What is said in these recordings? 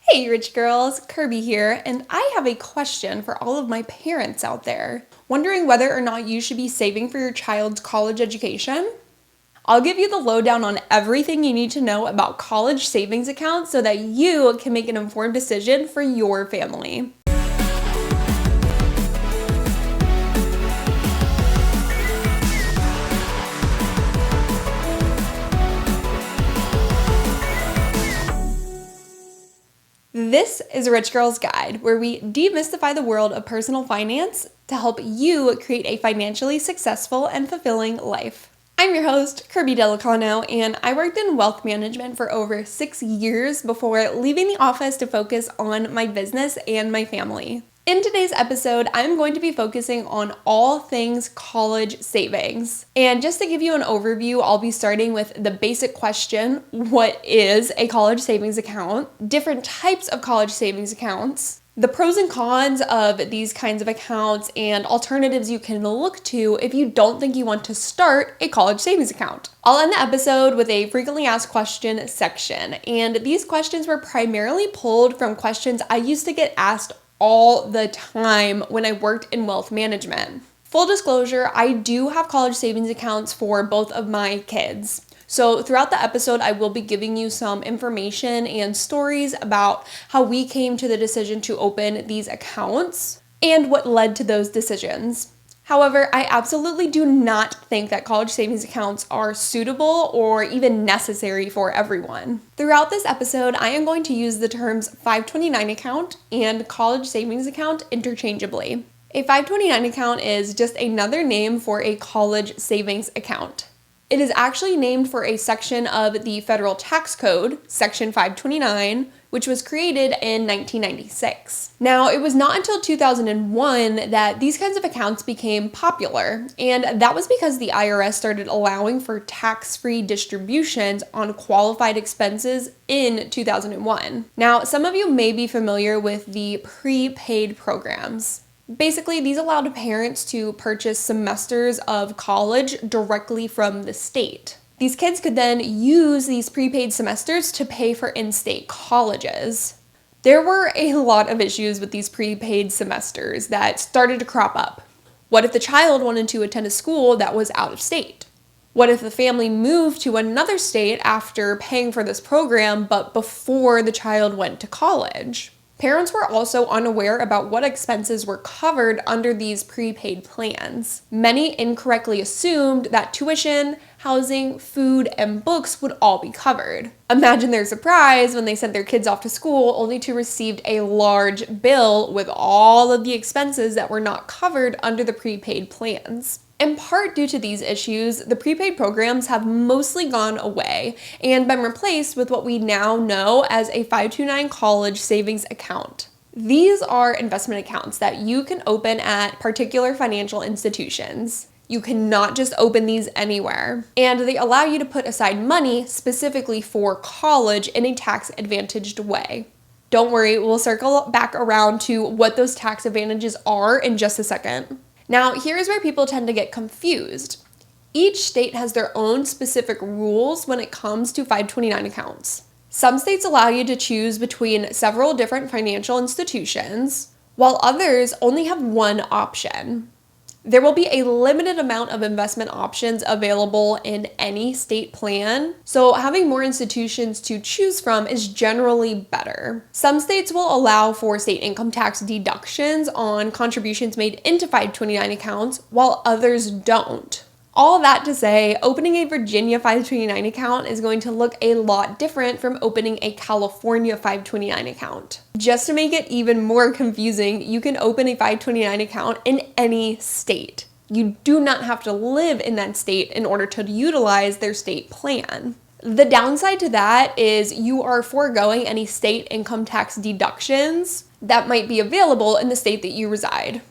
Hey rich girls, Kirby here, and I have a question for all of my parents out there, wondering whether or not you should be saving for your child's college education. I'll give you the lowdown on everything you need to know about college savings accounts so that you can make an informed decision for your family. This is a Rich Girl's Guide, where we demystify the world of personal finance to help you create a financially successful and fulfilling life. I'm your host, Kirby Delicano, and I worked in wealth management for over 6 years before leaving the office to focus on my business and my family. In today's episode, I'm going to be focusing on all things college savings. And just to give you an overview, I'll be starting with the basic question, what is a college savings account? Different types of college savings accounts, the pros and cons of these kinds of accounts, and alternatives you can look to if you don't think you want to start a college savings account. I'll end the episode with a frequently asked question section, and these questions were primarily pulled from questions I used to get asked all the time when I worked in wealth management. Full disclosure, I do have college savings accounts for both of my kids. So throughout the episode, I will be giving you some information and stories about how we came to the decision to open these accounts and what led to those decisions. However, I absolutely do not think that college savings accounts are suitable or even necessary for everyone. Throughout this episode, I am going to use the terms 529 account and college savings account interchangeably. A 529 account is just another name for a college savings account. It is actually named for a section of the federal tax code, Section 529, which was created in 1996. Now, it was not until 2001 that these kinds of accounts became popular, and that was because the IRS started allowing for tax-free distributions on qualified expenses in 2001. Now, some of you may be familiar with the prepaid programs. Basically, these allowed parents to purchase semesters of college directly from the state. These kids could then use these prepaid semesters to pay for in-state colleges. There were a lot of issues with these prepaid semesters that started to crop up. What if the child wanted to attend a school that was out of state? What if the family moved to another state after paying for this program, but before the child went to college? Parents were also unaware about what expenses were covered under these prepaid plans. Many incorrectly assumed that tuition, housing, food, and books would all be covered. Imagine their surprise when they sent their kids off to school only to receive a large bill with all of the expenses that were not covered under the prepaid plans. In part due to these issues, the prepaid programs have mostly gone away and been replaced with what we now know as a 529 college savings account. These are investment accounts that you can open at particular financial institutions. You cannot just open these anywhere, and they allow you to put aside money specifically for college in a tax-advantaged way. Don't worry, we'll circle back around to what those tax advantages are in just a second. Now, here's where people tend to get confused. Each state has their own specific rules when it comes to 529 accounts. Some states allow you to choose between several different financial institutions, while others only have one option. There will be a limited amount of investment options available in any state plan, so having more institutions to choose from is generally better. Some states will allow for state income tax deductions on contributions made into 529 accounts, while others don't. All that to say, opening a Virginia 529 account is going to look a lot different from opening a California 529 account. Just to make it even more confusing, you can open a 529 account in any state. You do not have to live in that state in order to utilize their state plan. The downside to that is you are foregoing any state income tax deductions that might be available in the state that you reside.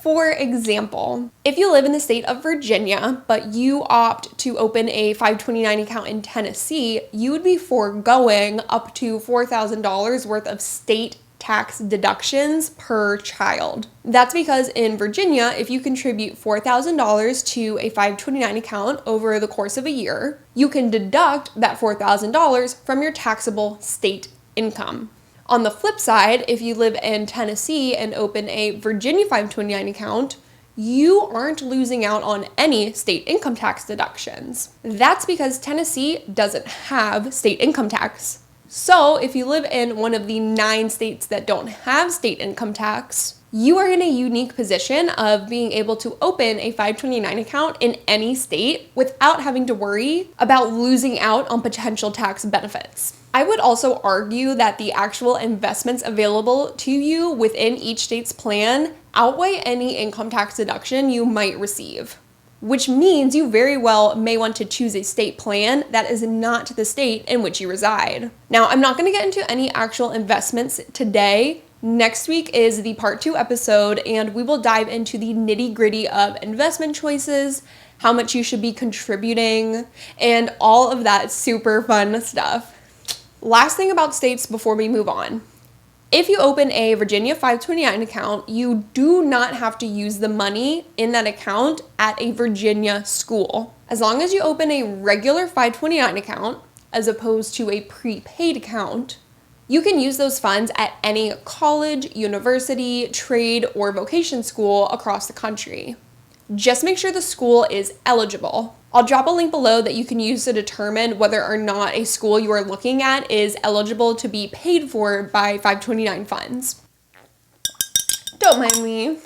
For example, if you live in the state of Virginia, but you opt to open a 529 account in Tennessee, you would be foregoing up to $4,000 worth of state tax deductions per child. That's because in Virginia, if you contribute $4,000 to a 529 account over the course of a year, you can deduct that $4,000 from your taxable state income. On the flip side, if you live in Tennessee and open a Virginia 529 account, you aren't losing out on any state income tax deductions. That's because Tennessee doesn't have state income tax. So if you live in one of the 9 states that don't have state income tax, you are in a unique position of being able to open a 529 account in any state without having to worry about losing out on potential tax benefits. I would also argue that the actual investments available to you within each state's plan outweigh any income tax deduction you might receive, which means you very well may want to choose a state plan that is not the state in which you reside. Now, I'm not going to get into any actual investments today. Next week is the part 2 episode, and we will dive into the nitty-gritty of investment choices, how much you should be contributing, and all of that super fun stuff. Last thing about states before we move on. If you open a Virginia 529 account, you do not have to use the money in that account at a Virginia school. As long as you open a regular 529 account, as opposed to a prepaid account, you can use those funds at any college, university, trade, or vocation school across the country. Just make sure the school is eligible. I'll drop a link below that you can use to determine whether or not a school you are looking at is eligible to be paid for by 529 funds. Don't mind me.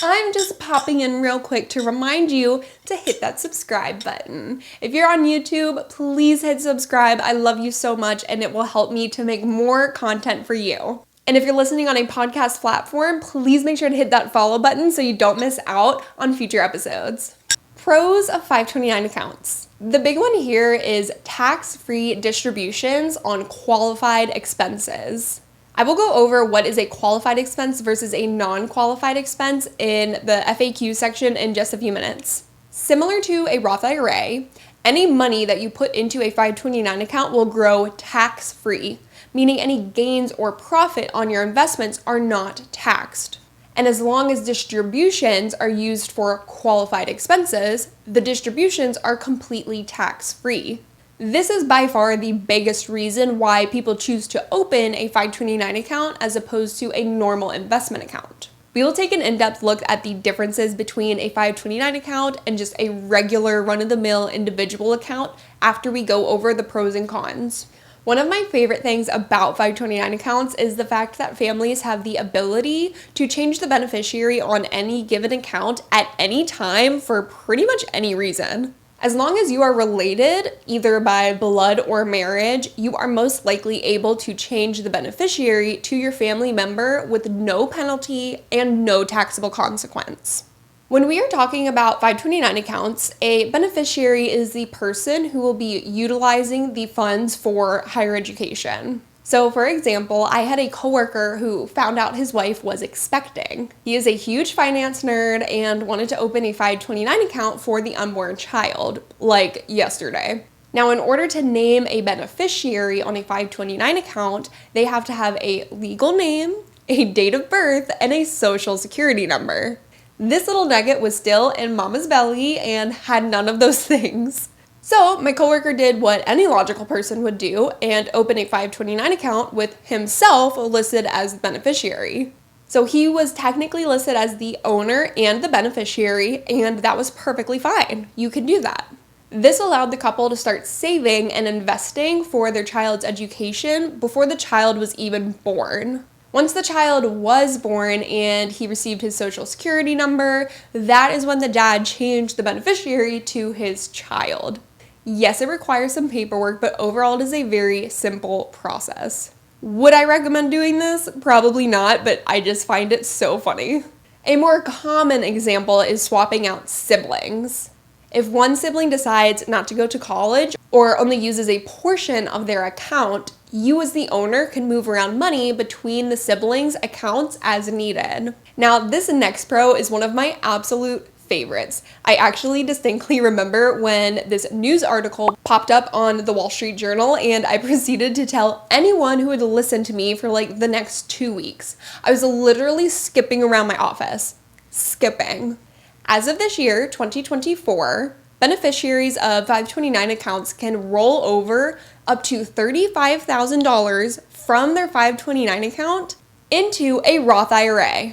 I'm just popping in real quick to remind you to hit that subscribe button. If you're on YouTube, please hit subscribe. I love you so much, and it will help me to make more content for you. And if you're listening on a podcast platform, please make sure to hit that follow button so you don't miss out on future episodes. Pros of 529 accounts. The big one here is tax-free distributions on qualified expenses. I will go over what is a qualified expense versus a non-qualified expense in the FAQ section in just a few minutes. Similar to a Roth IRA, any money that you put into a 529 account will grow tax-free, meaning any gains or profit on your investments are not taxed. And as long as distributions are used for qualified expenses, the distributions are completely tax-free. This is by far the biggest reason why people choose to open a 529 account as opposed to a normal investment account. We will take an in-depth look at the differences between a 529 account and just a regular run-of-the-mill individual account after we go over the pros and cons. One of my favorite things about 529 accounts is the fact that families have the ability to change the beneficiary on any given account at any time for pretty much any reason. As long as you are related, either by blood or marriage, you are most likely able to change the beneficiary to your family member with no penalty and no taxable consequence. When we are talking about 529 accounts, a beneficiary is the person who will be utilizing the funds for higher education. So for example, I had a coworker who found out his wife was expecting. He is a huge finance nerd and wanted to open a 529 account for the unborn child, like yesterday. Now, in order to name a beneficiary on a 529 account, they have to have a legal name, a date of birth, and a social security number. This little nugget was still in mama's belly and had none of those things. So my coworker did what any logical person would do and opened a 529 account with himself listed as the beneficiary. So he was technically listed as the owner and the beneficiary, and that was perfectly fine. You could do that. This allowed the couple to start saving and investing for their child's education before the child was even born. Once the child was born and he received his social security number, that is when the dad changed the beneficiary to his child. Yes, it requires some paperwork, but overall it is a very simple process. Would I recommend doing this? Probably not, but I just find it so funny. A more common example is swapping out siblings. If one sibling decides not to go to college or only uses a portion of their account, you as the owner can move around money between the siblings' accounts as needed. Now, this next pro is one of my absolute favorites. I actually distinctly remember when this news article popped up on the Wall Street Journal, and I proceeded to tell anyone who would listen to me for like the next 2 weeks. I was literally skipping around my office. Skipping. As of this year, 2024, beneficiaries of 529 accounts can roll over up to $35,000 from their 529 account into a Roth IRA.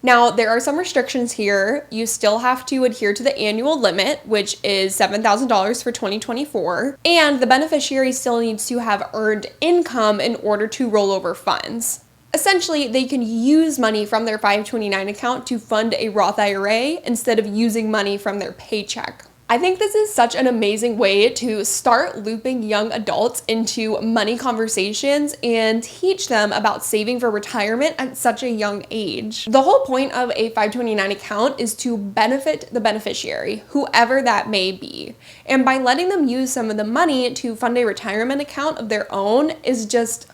Now, there are some restrictions here. You still have to adhere to the annual limit, which is $7,000 for 2024, and the beneficiary still needs to have earned income in order to roll over funds. Essentially, they can use money from their 529 account to fund a Roth IRA instead of using money from their paycheck. I think this is such an amazing way to start looping young adults into money conversations and teach them about saving for retirement at such a young age. The whole point of a 529 account is to benefit the beneficiary, whoever that may be. And by letting them use some of the money to fund a retirement account of their own is just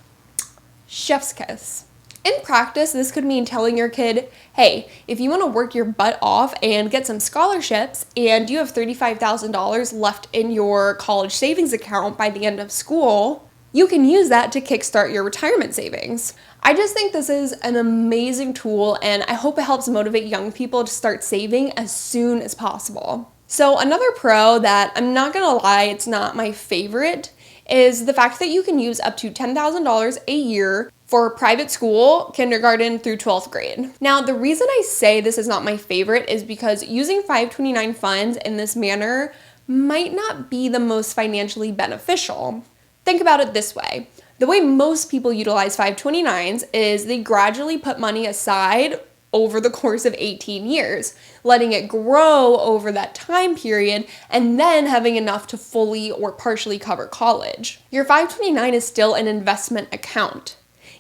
chef's kiss. In practice, this could mean telling your kid, hey, if you want to work your butt off and get some scholarships and you have $35,000 left in your college savings account by the end of school, you can use that to kickstart your retirement savings. I just think this is an amazing tool, and I hope it helps motivate young people to start saving as soon as possible. So another pro that I'm not gonna lie, it's not my favorite, is the fact that you can use up to $10,000 a year for private school, kindergarten through 12th grade. Now, the reason I say this is not my favorite is because using 529 funds in this manner might not be the most financially beneficial. Think about it this way. The way most people utilize 529s is they gradually put money aside over the course of 18 years, letting it grow over that time period, and then having enough to fully or partially cover college. Your 529 is still an investment account.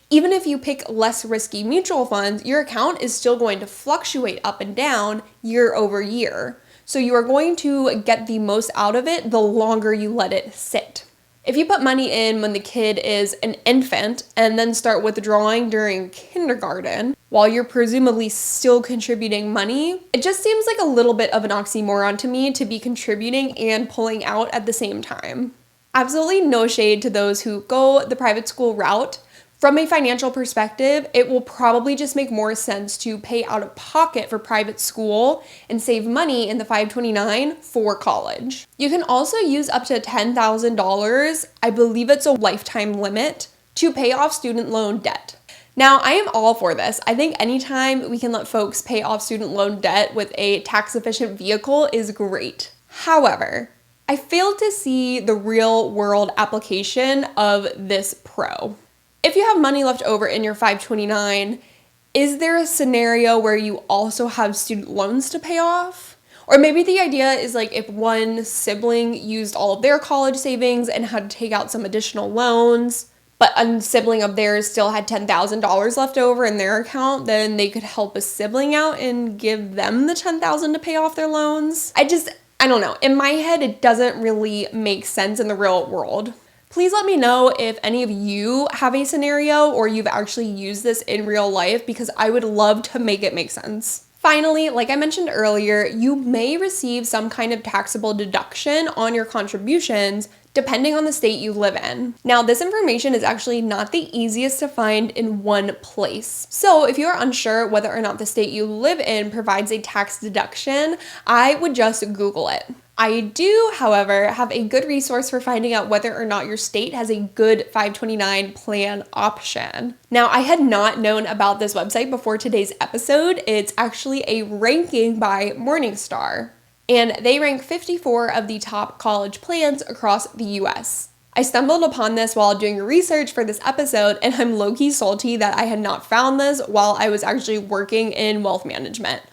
Even if you pick less risky mutual funds, your account is still going to fluctuate up and down year over year. So you are going to get the most out of it the longer you let it sit. If you put money in when the kid is an infant and then start withdrawing during kindergarten, while you're presumably still contributing money, it just seems like a little bit of an oxymoron to me to be contributing and pulling out at the same time. Absolutely no shade to those who go the private school route. From a financial perspective, it will probably just make more sense to pay out of pocket for private school and save money in the 529 for college. You can also use up to $10,000, I believe it's a lifetime limit, to pay off student loan debt. Now, I am all for this. I think anytime we can let folks pay off student loan debt with a tax-efficient vehicle is great. However, I fail to see the real-world application of this pro. If you have money left over in your 529, is there a scenario where you also have student loans to pay off? Or maybe the idea is like if one sibling used all of their college savings and had to take out some additional loans, but a sibling of theirs still had $10,000 left over in their account, then they could help a sibling out and give them the $10,000 to pay off their loans. I don't know. In my head, it doesn't really make sense in the real world. Please let me know if any of you have a scenario or you've actually used this in real life, because I would love to make it make sense. Finally, like I mentioned earlier, you may receive some kind of taxable deduction on your contributions depending on the state you live in. Now, this information is actually not the easiest to find in one place. So if you're unsure whether or not the state you live in provides a tax deduction, I would just Google it. I do, however, have a good resource for finding out whether or not your state has a good 529 plan option. Now, I had not known about this website before today's episode. It's actually a ranking by Morningstar, and they rank 54 of the top college plans across the US. I stumbled upon this while doing research for this episode, and I'm low-key salty that I had not found this while I was actually working in wealth management.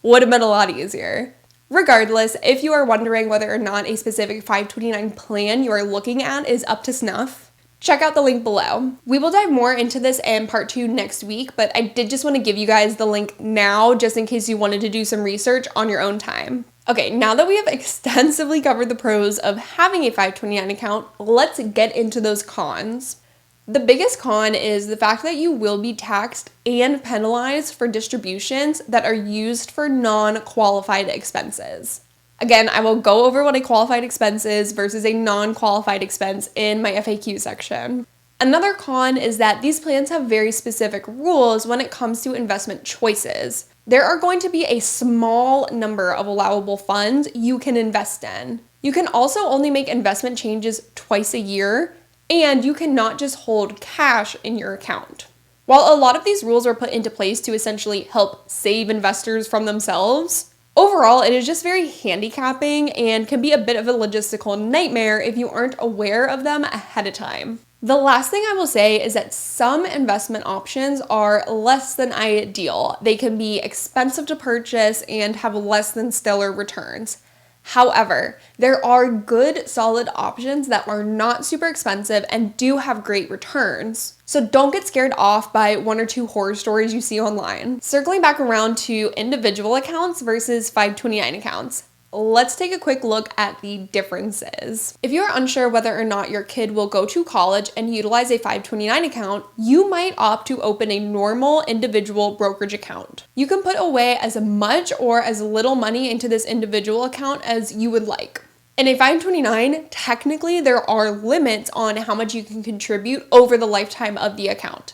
Would have been a lot easier. Regardless, if you are wondering whether or not a specific 529 plan you are looking at is up to snuff, check out the link below. We will dive more into this in part 2 next week, but I did just want to give you guys the link now just in case you wanted to do some research on your own time. Okay, now that we have extensively covered the pros of having a 529 account, let's get into those cons. The biggest con is the fact that you will be taxed and penalized for distributions that are used for non-qualified expenses. Again, I will go over what a qualified expense is versus a non-qualified expense in my FAQ section. Another con is that these plans have very specific rules when it comes to investment choices. There are going to be a small number of allowable funds you can invest in. You can also only make investment changes twice a year, And you cannot just hold cash in your account. While a lot of these rules are put into place to essentially help save investors from themselves, overall it is just very handicapping and can be a bit of a logistical nightmare if you aren't aware of them ahead of time. The last thing I will say is that some investment options are less than ideal. They can be expensive to purchase and have less than stellar returns. However, there are good, solid options that are not super expensive and do have great returns. So don't get scared off by one or two horror stories you see online. Circling back around to individual accounts versus 529 accounts. Let's take a quick look at the differences. If you're unsure whether or not your kid will go to college and utilize a 529 account, you might opt to open a normal individual brokerage account. You can put away as much or as little money into this individual account as you would like. In a 529, technically there are limits on how much you can contribute over the lifetime of the account.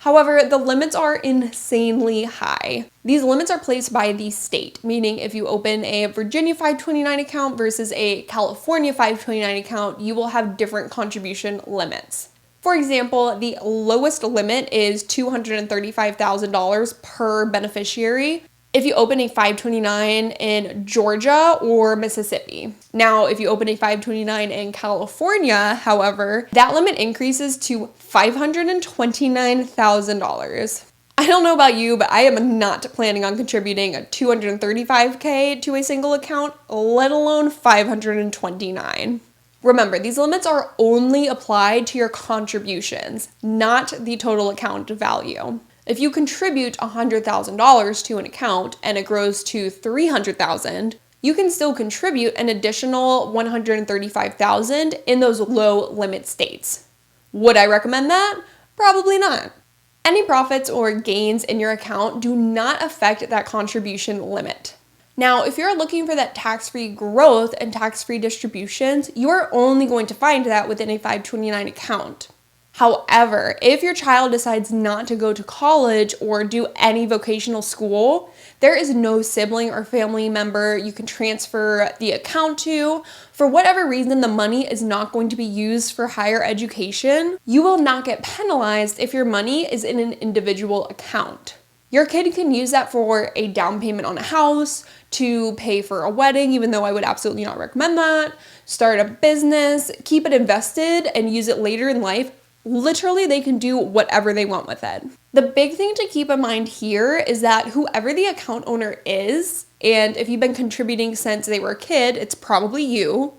However, the limits are insanely high. These limits are placed by the state, meaning if you open a Virginia 529 account versus a California 529 account, you will have different contribution limits. For example, the lowest limit is $235,000 per beneficiary if you open a 529 in Georgia or Mississippi. Now, if you open a 529 in California, however, that limit increases to $529,000. I don't know about you, but I am not planning on contributing a $235K to a single account, let alone $529. Remember, these limits are only applied to your contributions, not the total account value. If you contribute $100,000 to an account and it grows to $300,000, you can still contribute an additional $135,000 in those low limit states. Would I recommend that? Probably not. Any profits or gains in your account do not affect that contribution limit. Now, if you're looking for that tax-free growth and tax-free distributions, you are only going to find that within a 529 account. However, if your child decides not to go to college or do any vocational school, there is no sibling or family member you can transfer the account to. For whatever reason, the money is not going to be used for higher education. You will not get penalized if your money is in an individual account. Your kid can use that for a down payment on a house, to pay for a wedding, even though I would absolutely not recommend that, start a business, keep it invested, and use it later in life. Literally, they can do whatever they want with it. The big thing to keep in mind here is that whoever the account owner is, and if you've been contributing since they were a kid, it's probably you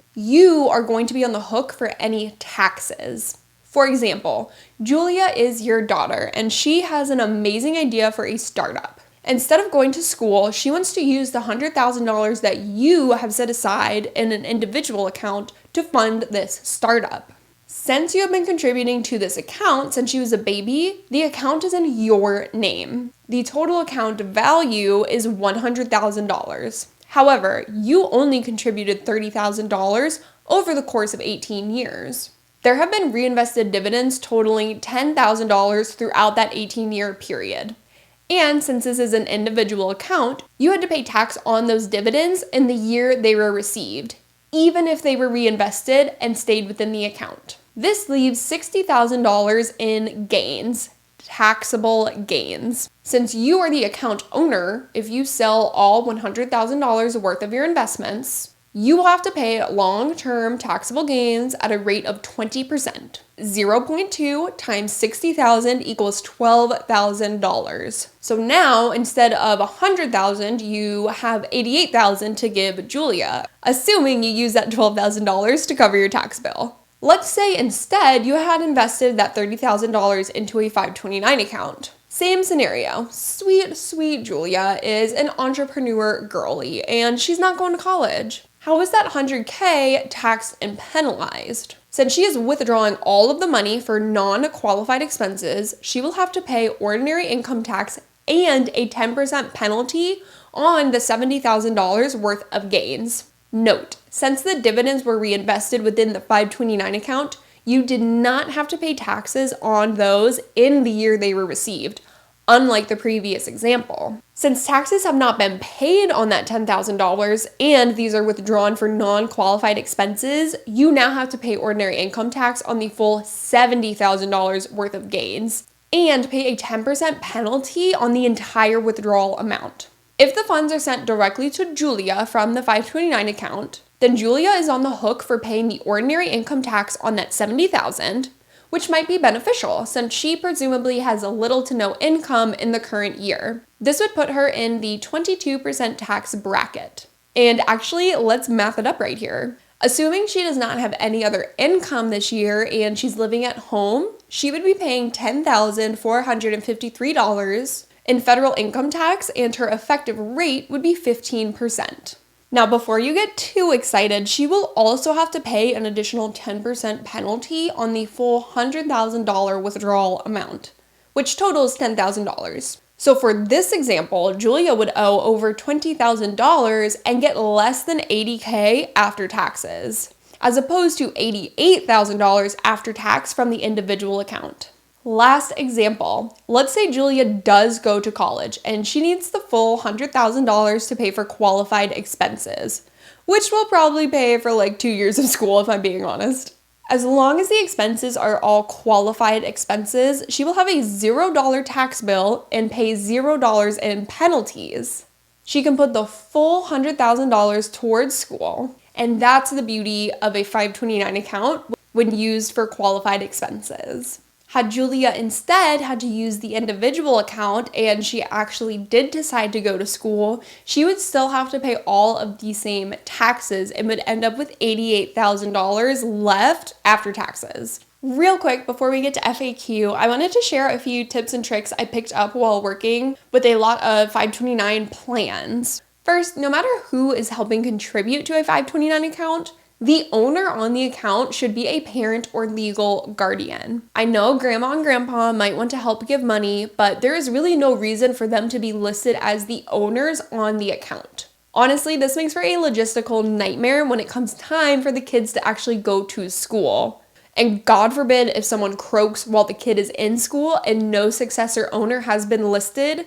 are going to be on the hook for any taxes. For example, Julia is your daughter, and she has an amazing idea for a startup. Instead of going to school, she wants to use the $100,000 that you have set aside in an individual account to fund this startup. Since you have been contributing to this account since she was a baby, the account is in your name. The total account value is $100,000. However, you only contributed $30,000 over the course of 18 years. There have been reinvested dividends totaling $10,000 throughout that 18-year period. And since this is an individual account, you had to pay tax on those dividends in the year they were received, even if they were reinvested and stayed within the account. This leaves $60,000 in gains, taxable gains. Since you are the account owner, if you sell all $100,000 worth of your investments, you will have to pay long-term taxable gains at a rate of 20%. 0.2 times 60,000 equals $12,000. So now, instead of $100,000, you have $88,000 to give Julia, assuming you use that $12,000 to cover your tax bill. Let's say instead you had invested that $30,000 into a 529 account. Same scenario. Sweet Julia is an entrepreneur girly, and she's not going to college. How is that $100K taxed and penalized? Since she is withdrawing all of the money for non-qualified expenses, she will have to pay ordinary income tax and a 10% penalty on the $70,000 worth of gains. Note, since the dividends were reinvested within the 529 account, you did not have to pay taxes on those in the year they were received, unlike the previous example. Since taxes have not been paid on that $10,000 and these are withdrawn for non-qualified expenses, you now have to pay ordinary income tax on the full $70,000 worth of gains and pay a 10% penalty on the entire withdrawal amount. If the funds are sent directly to Julia from the 529 account, then Julia is on the hook for paying the ordinary income tax on that $70,000, which might be beneficial since she presumably has little to no income in the current year. This would put her in the 22% tax bracket. And actually, let's math it up right here. Assuming she does not have any other income this year and she's living at home, she would be paying $10,453 in federal income tax, and her effective rate would be 15%. Now, before you get too excited, she will also have to pay an additional 10% penalty on the full $100,000 withdrawal amount, which totals $10,000. So for this example, Julia would owe over $20,000 and get less than $80,000 after taxes, as opposed to $88,000 after tax from the individual account. Last example, let's say Julia does go to college and she needs the full $100,000 to pay for qualified expenses, which will probably pay for like 2 years of school if I'm being honest. As long as the expenses are all qualified expenses, she will have a $0 tax bill and pay $0 in penalties. She can put the full $100,000 towards school, and that's the beauty of a 529 account when used for qualified expenses. Had Julia instead had to use the individual account and she actually did decide to go to school, she would still have to pay all of the same taxes and would end up with $88,000 left after taxes. Real quick, before we get to FAQ, I wanted to share a few tips and tricks I picked up while working with a lot of 529 plans. First, no matter who is helping contribute to a 529 account, the owner on the account should be a parent or legal guardian. I know grandma and grandpa might want to help give money, but there is really no reason for them to be listed as the owners on the account. Honestly, this makes for a logistical nightmare when it comes time for the kids to actually go to school. And God forbid if someone croaks while the kid is in school and no successor owner has been listed.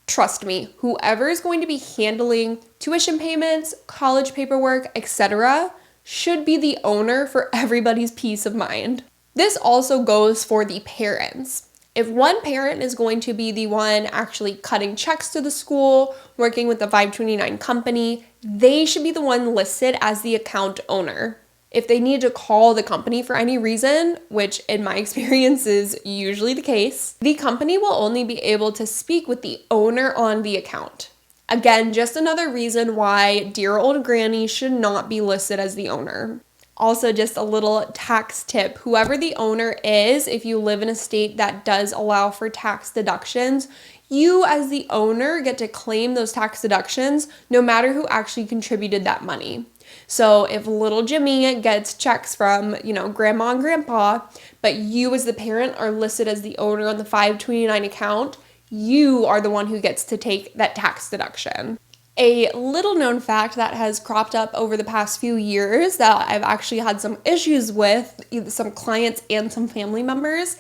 Trust me, whoever is going to be handling tuition payments, college paperwork, etc., should be the owner for everybody's peace of mind. This also goes for the parents. If one parent is going to be the one actually cutting checks to the school, working with the 529 company, they should be the one listed as the account owner. If they need to call the company for any reason, which in my experience is usually the case, the company will only be able to speak with the owner on the account. Again, just another reason why dear old granny should not be listed as the owner. Also, just a little tax tip. Whoever the owner is, if you live in a state that does allow for tax deductions, you as the owner get to claim those tax deductions no matter who actually contributed that money. So if little Jimmy gets checks from, grandma and grandpa, but you as the parent are listed as the owner on the 529 account, you are the one who gets to take that tax deduction. A little known fact that has cropped up over the past few years that I've actually had some issues with, either some clients and some family members,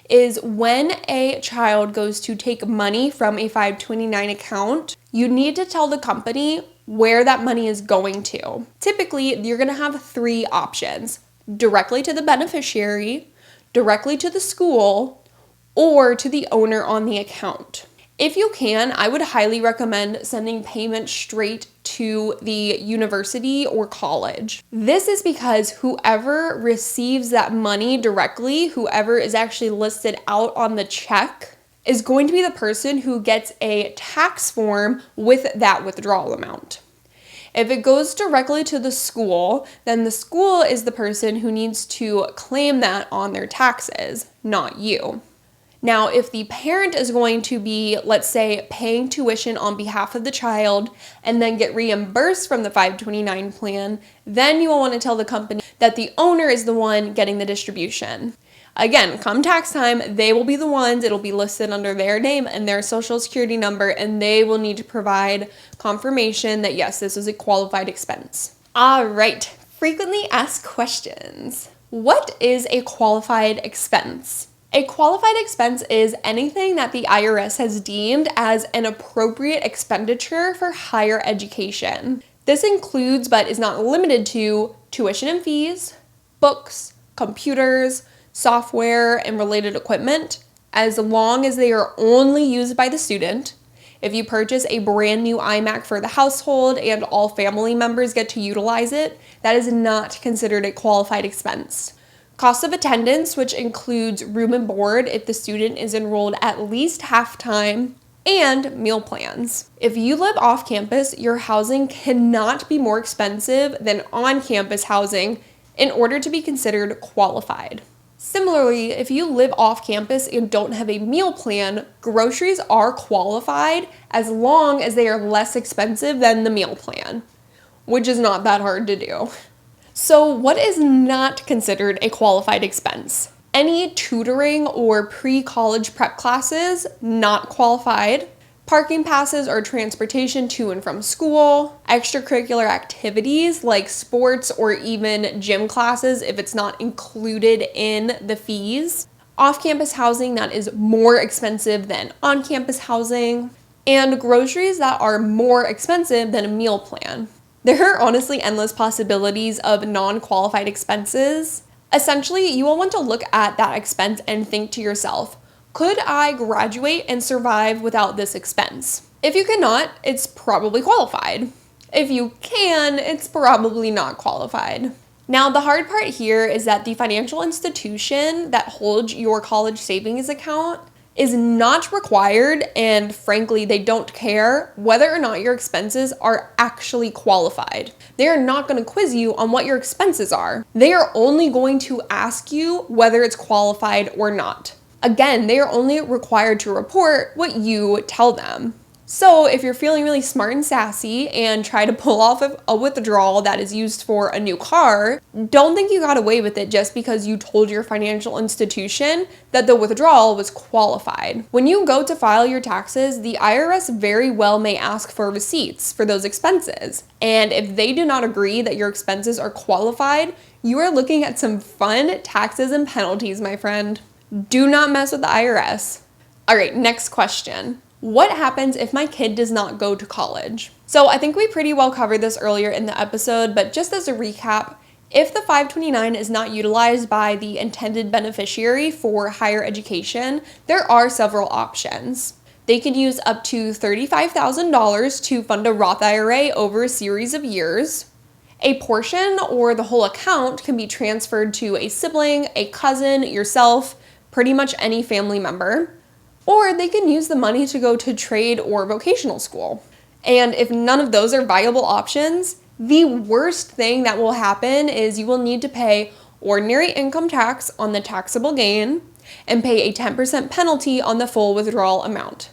is when a child goes to take money from a 529 account, you need to tell the company where that money is going to. Typically, you're going to have 3 options: directly to the beneficiary, directly to the school, or to the owner on the account. If you can, I would highly recommend sending payment straight to the university or college. This is because whoever receives that money directly, whoever is actually listed out on the check, is going to be the person who gets a tax form with that withdrawal amount. If it goes directly to the school, then the school is the person who needs to claim that on their taxes, not you. Now, if the parent is going to be, let's say, paying tuition on behalf of the child and then get reimbursed from the 529 plan, then you will want to tell the company that the owner is the one getting the distribution. Again, come tax time, they will be the ones, it'll be listed under their name and their social security number, and they will need to provide confirmation that yes, this is a qualified expense. All right, frequently asked questions. What is a qualified expense? A qualified expense is anything that the IRS has deemed as an appropriate expenditure for higher education. This includes, but is not limited to, tuition and fees, books, computers, software, and related equipment, as long as they are only used by the student. If you purchase a brand new iMac for the household and all family members get to utilize it, that is not considered a qualified expense. Cost of attendance, which includes room and board if the student is enrolled at least half-time, and meal plans. If you live off campus, your housing cannot be more expensive than on-campus housing in order to be considered qualified. Similarly, if you live off campus and don't have a meal plan, groceries are qualified as long as they are less expensive than the meal plan, which is not that hard to do. So what is not considered a qualified expense? Any tutoring or pre-college prep classes, not qualified. Parking passes or transportation to and from school. Extracurricular activities like sports or even gym classes if it's not included in the fees. Off-campus housing that is more expensive than on-campus housing. And groceries that are more expensive than a meal plan. There are honestly endless possibilities of non-qualified expenses. Essentially, you will want to look at that expense and think to yourself, could I graduate and survive without this expense? If you cannot, it's probably qualified. If you can, it's probably not qualified. Now, the hard part here is that the financial institution that holds your college savings account is not required, and frankly, they don't care whether or not your expenses are actually qualified. They are not going to quiz you on what your expenses are. They are only going to ask you whether it's qualified or not. Again, they are only required to report what you tell them. So if you're feeling really smart and sassy and try to pull off a withdrawal that is used for a new car, don't think you got away with it just because you told your financial institution that the withdrawal was qualified. When you go to file your taxes, the IRS very well may ask for receipts for those expenses. And if they do not agree that your expenses are qualified, you are looking at some fun taxes and penalties, my friend. Do not mess with the IRS. All right, next question. What happens if my kid does not go to college? So I think we pretty well covered this earlier in the episode, but just as a recap, if the 529 is not utilized by the intended beneficiary for higher education, there are several options. They can use up to $35,000 to fund a Roth IRA over a series of years. A portion or the whole account can be transferred to a sibling, a cousin, yourself, pretty much any family member. Or they can use the money to go to trade or vocational school. And if none of those are viable options, the worst thing that will happen is you will need to pay ordinary income tax on the taxable gain and pay a 10% penalty on the full withdrawal amount.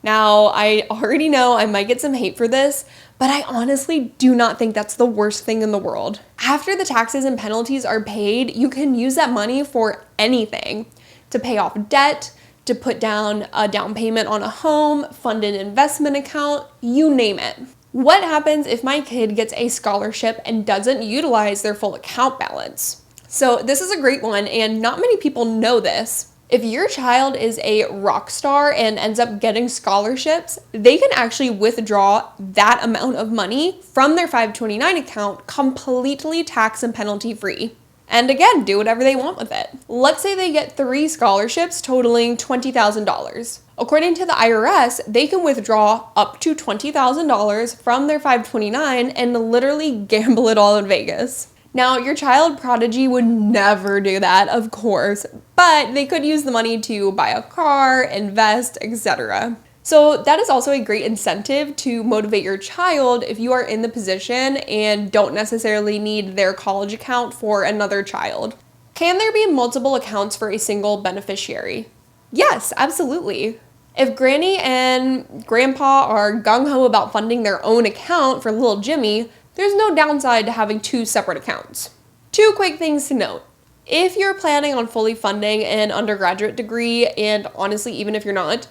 Now, I already know I might get some hate for this, but I honestly do not think that's the worst thing in the world. After the taxes and penalties are paid, you can use that money for anything. To pay off debt, to put down a down payment on a home, fund an investment account, you name it. What happens if my kid gets a scholarship and doesn't utilize their full account balance? So this is a great one, and not many people know this. If your child is a rock star and ends up getting scholarships, they can actually withdraw that amount of money from their 529 account completely tax and penalty free. And again, do whatever they want with it. Let's say they get 3 scholarships totaling $20,000. According to the IRS, they can withdraw up to $20,000 from their 529 and literally gamble it all in Vegas. Now, your child prodigy would never do that, of course, but they could use the money to buy a car, invest, etc. So that is also a great incentive to motivate your child if you are in the position and don't necessarily need their college account for another child. Can there be multiple accounts for a single beneficiary? Yes, absolutely. If Granny and Grandpa are gung-ho about funding their own account for little Jimmy, there's no downside to having 2 separate accounts. 2 quick things to note. If you're planning on fully funding an undergraduate degree, and honestly, even if you're not,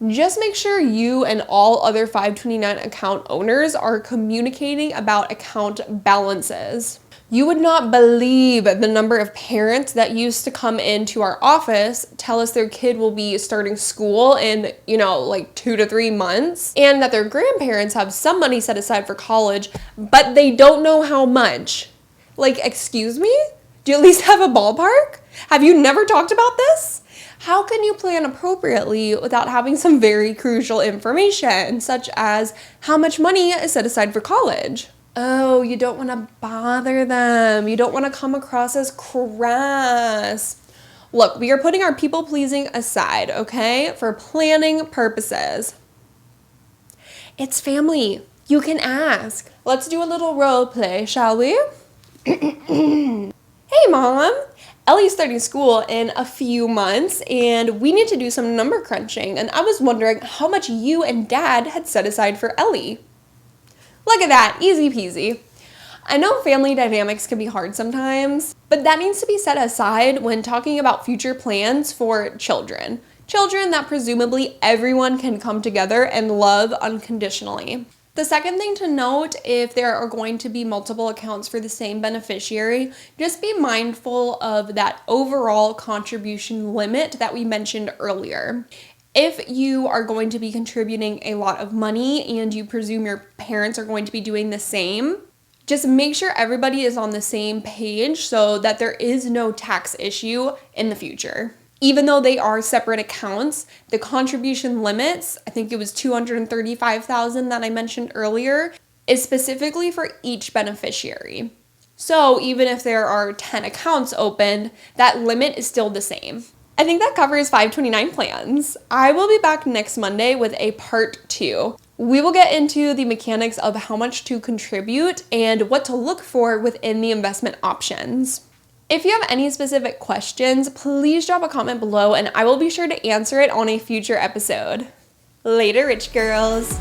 just make sure you and all other 529 account owners are communicating about account balances. You would not believe the number of parents that used to come into our office, tell us their kid will be starting school in, like 2 to 3 months, and that their grandparents have some money set aside for college, but they don't know how much. Like, excuse me? Do you at least have a ballpark? Have you never talked about this? How can you plan appropriately without having some very crucial information, such as how much money is set aside for college? Oh, you don't want to bother them. You don't want to come across as crass. Look, we are putting our people-pleasing aside, okay, for planning purposes. It's family. You can ask. Let's do a little role play, shall we? Hey, Mom. Ellie's starting school in a few months, and we need to do some number crunching, and I was wondering how much you and Dad had set aside for Ellie. Look at that, easy peasy. I know family dynamics can be hard sometimes, but that needs to be set aside when talking about future plans for children. Children that presumably everyone can come together and love unconditionally. The second thing to note, if there are going to be multiple accounts for the same beneficiary, just be mindful of that overall contribution limit that we mentioned earlier. If you are going to be contributing a lot of money and you presume your parents are going to be doing the same, just make sure everybody is on the same page so that there is no tax issue in the future. Even though they are separate accounts, the contribution limits, I think it was $235,000 that I mentioned earlier, is specifically for each beneficiary. So even if there are 10 accounts opened, that limit is still the same. I think that covers 529 plans. I will be back next Monday with a part 2. We will get into the mechanics of how much to contribute and what to look for within the investment options. If you have any specific questions, please drop a comment below and I will be sure to answer it on a future episode. Later, rich girls.